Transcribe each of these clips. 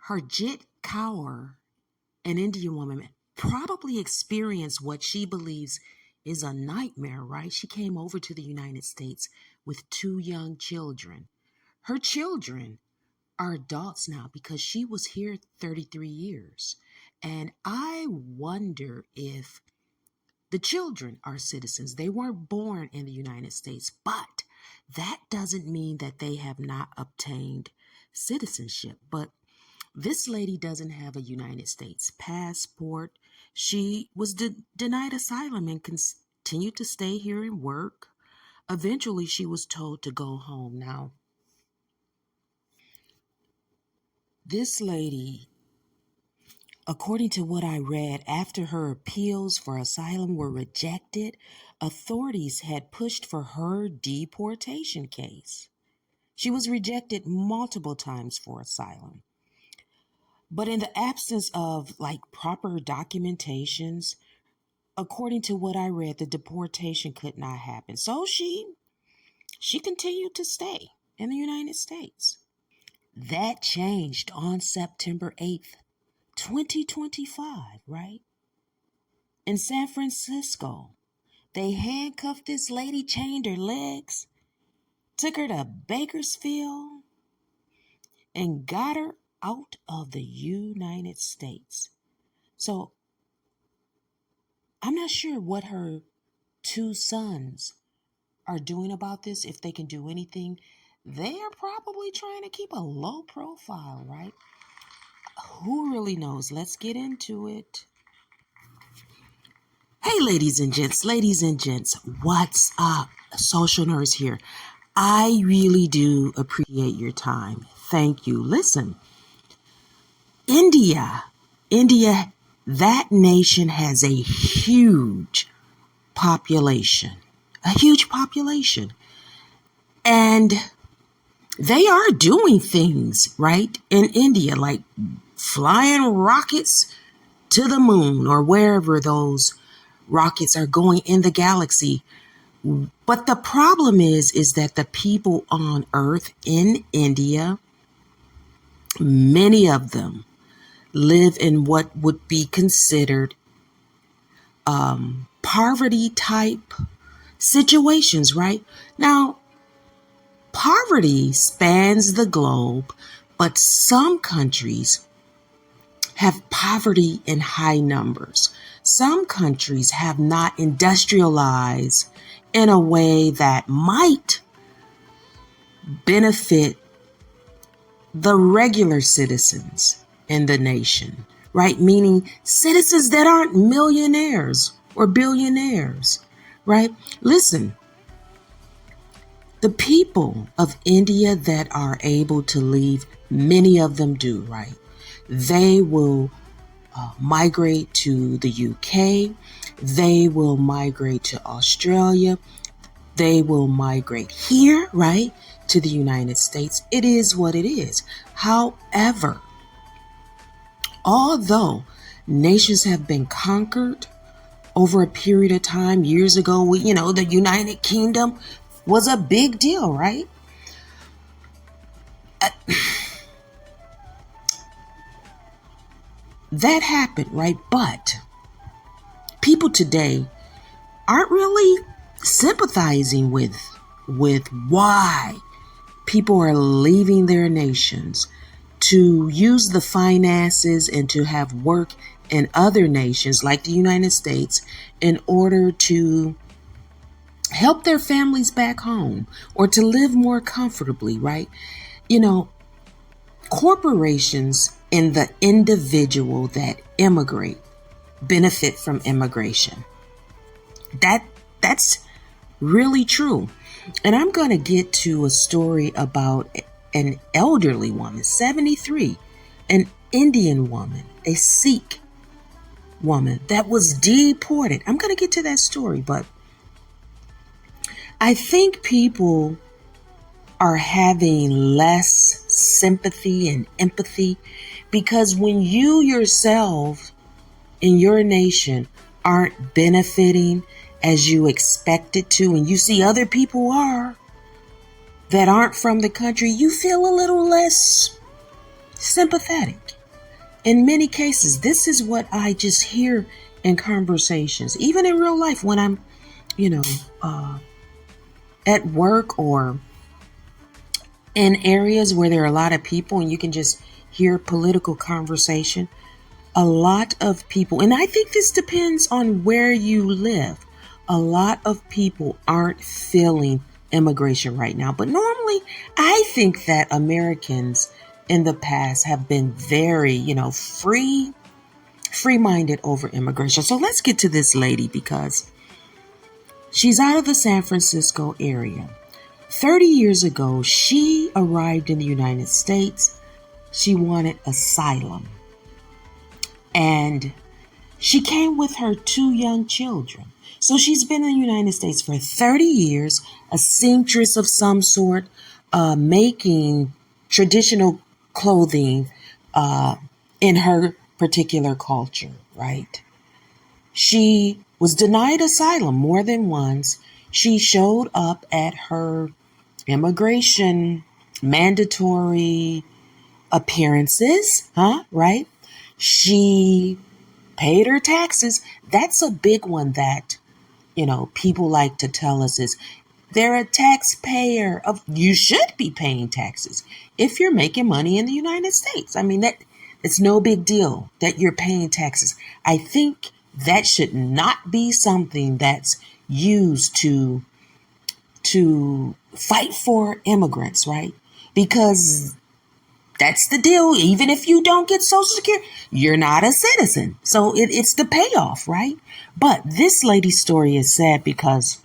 Harjit Kaur, an Indian woman, probably experienced what she believes is a nightmare, right? She came over to the United States with two young children. Her children are adults now because she was here 33 years. And I wonder if the children are citizens. They weren't born in the United States, but that doesn't mean that they have not obtained citizenship. But this lady doesn't have a United States passport. She was denied asylum and continued to stay here and work. Eventually, she was told to go home. Now, this lady, according to what I read, after her appeals for asylum were rejected, authorities had pushed for her deportation case. She was rejected multiple times for asylum. But in the absence of proper documentations, according to what I read, the deportation could not happen. So she continued to stay in the United States. That changed on September 8th, 2025, right? In San Francisco, they handcuffed this lady, chained her legs, took her to Bakersfield, and got her out of the United States. So I'm not sure what her two sons are doing about this, if they can do anything. They are probably trying to keep a low profile, right? Who really knows? Let's get into it. Hey, ladies and gents, what's up? Social Nurse here. I really do appreciate your time. Thank you. Listen, India, that nation has a huge population, And they are doing things, right, in India, like flying rockets to the moon or wherever those rockets are going in the galaxy. But the problem is that the people on Earth in India, many of them live in what would be considered poverty type situations, right? Now, poverty spans the globe, but some countries have poverty in high numbers. Some countries have not industrialized in a way that might benefit the regular citizens in the nation, right? Meaning citizens that aren't millionaires or billionaires, right? Listen, the people of India that are able to leave, many of them do, right? They will migrate to the UK. They will migrate to Australia. They will migrate here, right, to the United States. It is what it is. However, although nations have been conquered over a period of time, years ago, the United Kingdom was a big deal, right? That happened, right? But people today aren't really sympathizing with why people are leaving their nations to use the finances and to have work in other nations like the United States in order to help their families back home or to live more comfortably, right? Corporations and the individual that immigrate benefit from immigration. That's really true. And I'm going to get to a story about an elderly woman, 73, an Indian woman, a Sikh woman that was deported. I'm going to get to that story, but I think people are having less sympathy and empathy because when you yourself in your nation aren't benefiting as you expected to, and you see other people are that aren't from the country, you feel a little less sympathetic. In many cases, this is what I just hear in conversations, even in real life when I'm, you know, at work or in areas where there are a lot of people and you can just hear political conversation. A lot of people, and I think this depends on where you live, a lot of people aren't feeling immigration right now. But normally, I think that Americans in the past have been very, free-minded over immigration. So let's get to this lady because she's out of the San Francisco area. 30 years ago, she arrived in the United States. She wanted asylum. And she came with her 2 young children. So she's been in the United States for 30 years, a seamstress of some sort, making traditional clothing in her particular culture, right? She was denied asylum more than once. She showed up at her immigration mandatory appearances, right? She paid her taxes. That's a big one that, people like to tell us is they're a taxpayer. You should be paying taxes if you're making money in the United States. I mean, it's no big deal that you're paying taxes. I think that should not be something that's used to fight for immigrants, right? Because that's the deal. Even if you don't get Social Security, you're not a citizen. So it's the payoff, right? But this lady's story is sad because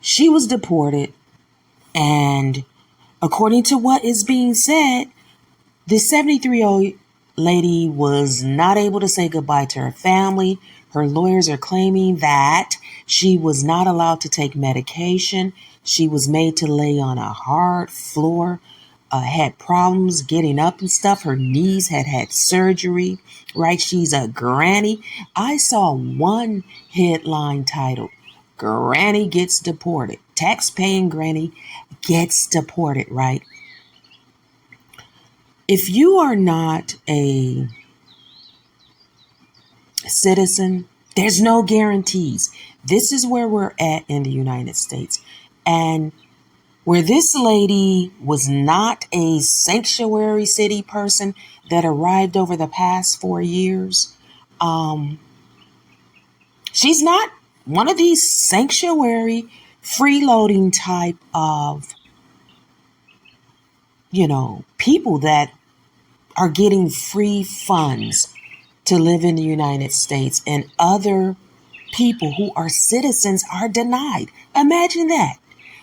she was deported. And according to what is being said, this 73-year-old lady was not able to say goodbye to her family. Her lawyers are claiming that she was not allowed to take medication. She was made to lay on a hard floor, had problems getting up and stuff. Her knees had surgery, right? She's a granny. I saw one headline titled, "Granny Gets Deported." Tax-paying granny gets deported, right? If you are not a citizen, there's no guarantees. This is where we're at in the United States. And where this lady was not a sanctuary city person that arrived over the past 4 years, she's not one of these sanctuary freeloading type of, people that are getting free funds to live in the United States, and other people who are citizens are denied. Imagine that.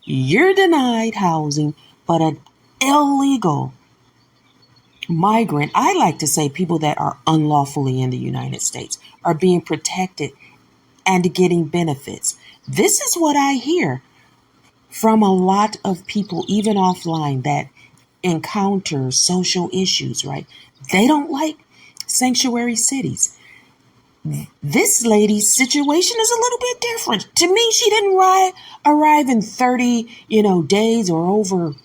You're denied housing, but an illegal migrant, I like to say people that are unlawfully in the United States, are being protected and getting benefits. This is what I hear from a lot of people, even offline, that encounter social issues, right? They don't like sanctuary cities. This lady's situation is a little bit different. To me, she didn't arrive in 30, days or over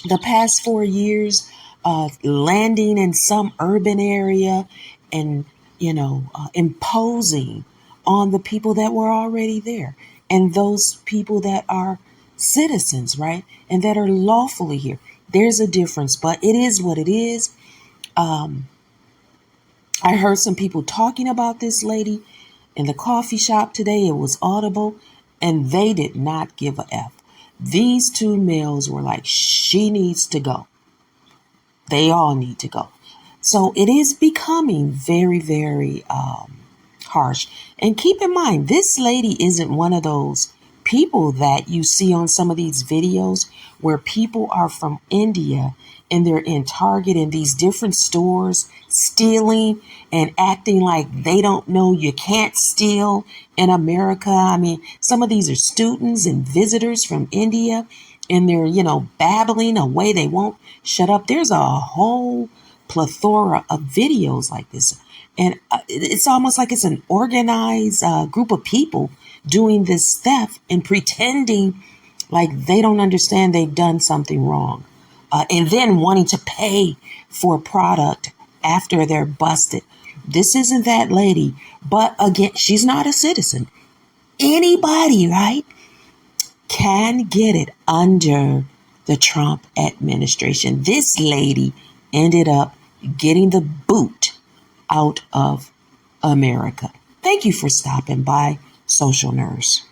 the past 4 years, landing in some urban area and, imposing on the people that were already there and those people that are citizens, right? And that are lawfully here. There's a difference, but it is what it is. I heard some people talking about this lady in the coffee shop today. It was audible, and they did not give a F. These 2 males were like, she needs to go. They all need to go. So it is becoming very, very harsh. And keep in mind, this lady isn't one of those people that you see on some of these videos where people are from India and they're in Target and these different stores stealing and acting like they don't know you can't steal in America. I mean, some of these are students and visitors from India, and they're, babbling away. They won't shut up. There's a whole plethora of videos like this. And it's almost like it's an organized group of people doing this theft and pretending like they don't understand they've done something wrong. and then wanting to pay for a product after they're busted. This isn't that lady. But again, she's not a citizen. Anybody, right, can get it under the Trump administration. This lady ended up getting the boot out of America. Thank you for stopping by, Social Nurse.